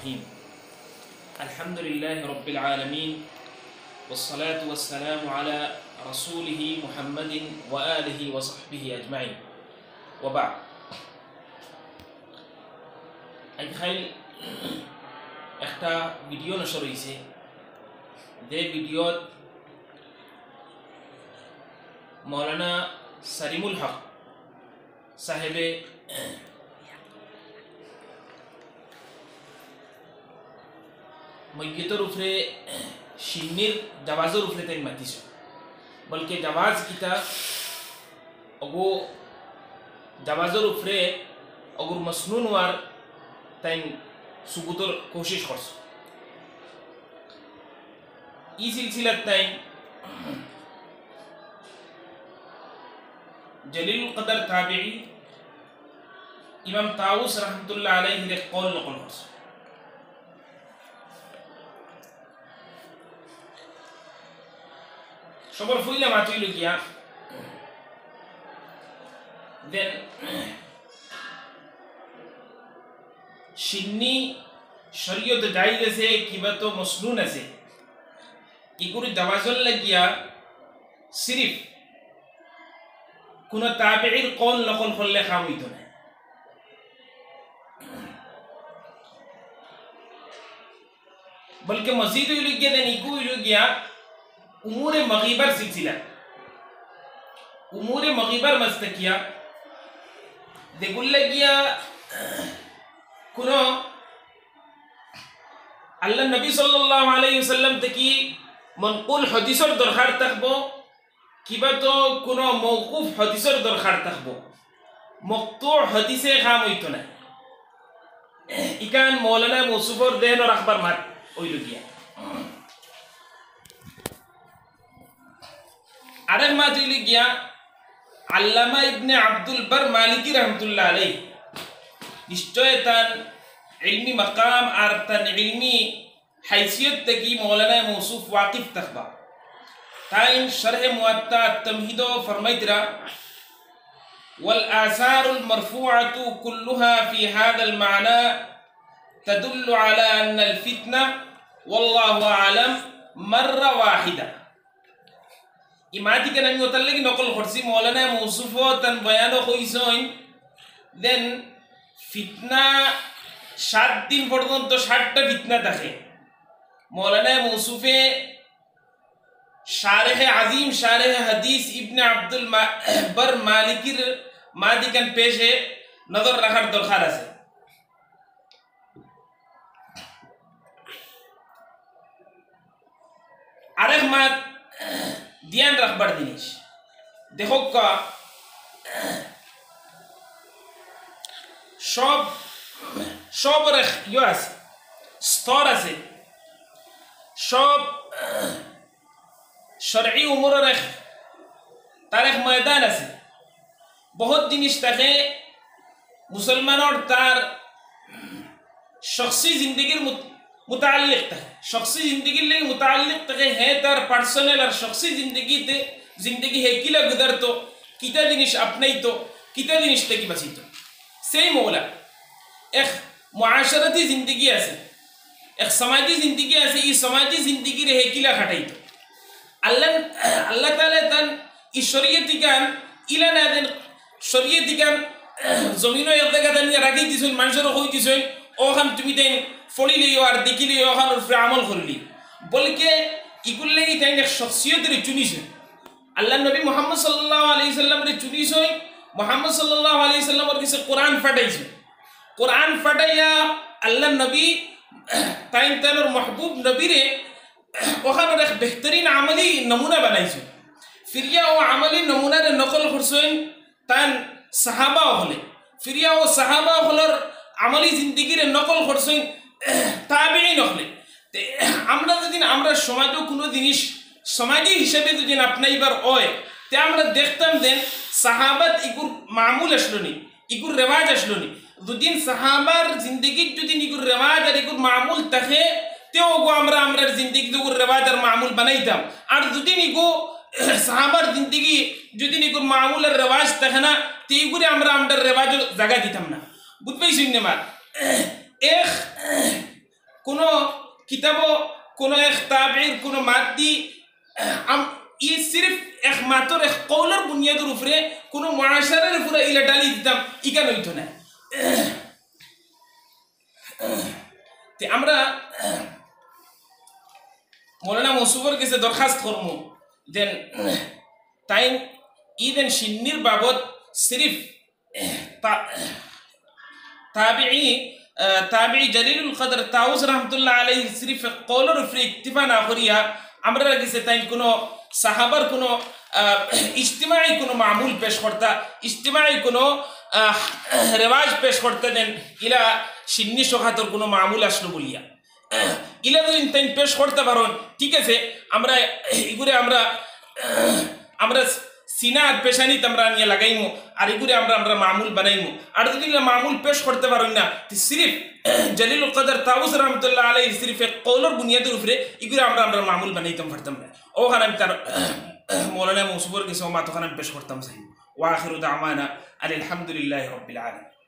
الرحيم الحمد لله رب العالمين والصلاة والسلام على رسوله محمد وآله وصحبه أجمعين وبعد أجهل একটা ভিডিও নশর হয়েছে যে ভিডিওত মৌলানা সারিমুল হক সাহেবে মৈয়তের উপরে শিন্নির জাওয়াজের উপরে তাই মাতিছ বলকে জাওয়াজ কিতা অগো জাওয়াজের উপরে অগুর মসনুন হওয়ার তাই সুবুতর কোশিশ করছ ই সিলসিলার তাই জলিল কদর তাবিঈ ইমাম তাউস রহমতুল্লাহ আলাইহির এক কওল নকল করছ সবর ফুইলা মাতিল গিয়া দেন শিন্নি শরীয়ত জায়েজ আছে কিবা তো মসনুন আছে ইগুরি জাওয়াজল লাগিয়া সিরিফ কোন তাবিঈর কওল নকল করলে কাম হইতো না বলকে মজিদ হইল গিয়া দেন ইগু হইল গিয়া উমুরে মগিবার সিলসিলা উমুরে মগিবার মস্তকিয়া দেগুল্লা গিয়া কোন আল্লাহ নবী সাল্লাল্লাহু আলাইহি ওয়াসাল্লাম থেকে মনকুল হাদিসের দরকার থাকবো কিবা তো কোন মওকুফ হাদিসের দরকার থাকবো মকতু হাদিসে কাম হইতো না ইকান মৌলানা মৌসুফর দেন রাখবার মাত হইল গিয়া আরেক মাত হইল গিয়া আল্লামা ইবনে আব্দুল বার মালিকি রহমতুল্লাহ আলাইহি নিশ্চয় তার ইলমি মাকাম আর তার ইলমি হাইসিয়ত থেকে মৌলানা মৌসুফ ওয়াকিফ থাকবা তাই শরহ মুআত্তা তামহিদ ফরমাইতরা والآثار المرفوعة كلها في هذا المعنى تدل على أن الفتنة والله أعلم مرة واحدة ইমাদি কেন আমি ওতার লাগি নকল করছি মৌলানা মৌসুফ তান বয়ান কইছেন দেন ফিতনা 7 দিন পর্যন্ত 7টা ফিতনা থাকে মৌলানা মৌসুফে শারহ আজিম শারহ হাদিস ইবনে আব্দুল বার মালিকির মাদিকান পেশে নজর রাখার দরকার আছে আরেক মাত ধ্যান রাখবার জিনিস দেখো সব সব ইয়ে আছে স্তর আছে সব শরঈ উমুরের তার এক ময়দান আছে বহুত জিনিস থাকে মুসলমানের তার শখসি জিন্দগির মুতাআল্লিক থাকে শখসি জিন্দগির লাগে মুতাআল্লিক থাকে হে তার পার্সোনাল আর শখসি জিন্দগিতে জিন্দগি হে কিলা গুজারতো কিতা জিনিস আপনাইতো কিতা জিনিস থেকে বাঁচিতো সেই মৌলা এক মুআশারাতি জিন্দগি আছে এক সমাজি জিন্দগি আছে এই সমাজি জিন্দগির হে কিলা খাটাইতো আল্লাহ তাআলা তান এই শরীয়তি গান ইলানা দেন শরীয়তি গান জমিনো এক জায়গা দান রাখি দিছেন মানুষের কই দিছেন ওখান তুমি দেন ফড়িলি আর দেখিলি ওখান উপরে আমল করলি বলকে ইগুল লাগি তাই এক শখসিয়তের চুনিছেন আল্লাহ নবী মুহাম্মদ সাল্লাল্লাহু আলাইহি সাল্লামের চুনিছেন মুহাম্মদ সাল্লাল্লাহু আলাইহি সাল্লামের কাছে কোরআন ফাটাইছেন কোরআন ফাটাইয়া আল্লাহ নবী তাই তার মাহবুব নবীরে ওখানে এক বেহতরিন আমলি নমুনা বানাইছেন ফিরিয়া ও আমলি নমুনার নকল করছেন তান সাহাবা হলে ফিরিয়া ও সাহাবা হলর আমলি জিন্দগির নকল করছেন তাবিঈন হলে আমরা যদি আমরা সমাজে কোনো জিনিস সমাজি হিসেবে যদি আপনাইবার হয় তে আমরা দেখতাম দেন সাহাবাত ইগুর মামুল আসলনি ইগুর রেওয়াজ আসলনি দুদিন সাহাবার জিন্দগির যদি ইগুর রেওয়াজ আর ইগুর মামুল থাকে তেও গো আমরা আমরার জিন্দগি ইগুর রেওয়াজ আর মামুল বানাইতাম আর দুদিন ইগো সাহাবার জিন্দগি যদি ইগুর মামুল আর রেওয়াজ থাকে না তে ইগুরে আমরা আমরার রেওয়াজ জায়গা দিতাম না বুঝ পাইছেন না মা এক কিতাবো কোনো এক তাবির কোনো মাদ্দি ই সির্ফ এক মাতর এক কৌলের বুনিয়াদের উপরে কোনো মুআশারার উপরে ইলা ডালি দিতাম ইকান হইতো না। তে আমরা মৌলানা মৌসুফর কাছে দরখাস্ত করমু দেন তাই ইদেন সিন্নির বাবদ সিরিফ তাবিঈ জলিলুল কদর তাউস রহমতুল্লাহ আলাইহি সিরিফ কওলের উপরে ইক্তিফা না করিয়া আমরা কাছে তাই কোনো সাহাবার কোনো ইজতিমাই কোনো মামুল পেশ করতা, ইজতিমাই কোনো রেওয়াজ পেশ করতে দেন ইলা সিন্নি সখাতর কোনো মামুল আসলো বলিয়া ইলা যদি তাই পেশ করতে পারেন ঠিক আছে, আমরা এগুলো আমরা সিনা আর পেশানিতে আমরা নিয়ে লাগাইমু আর এগুলো আমরা মামুল বানাইমু। আর যদি মামুল পেশ করতে পারেন না সিরিফ জলিলুল কদর তাউস রহমতুল্লাহ আলাইহি সিরিফ কওলের বুনিয়াদের উপরে এগুলো আমরা মামুল বানাইতাম পারতাম না। ওখানে আমি তার মৌলানা মৌসুফর কিছু মাতখানে পেশ করতাম চাই। ওয়া আখিরু দাওয়ানা আলহামদুলিল্লাহি রাব্বিল আলামিন।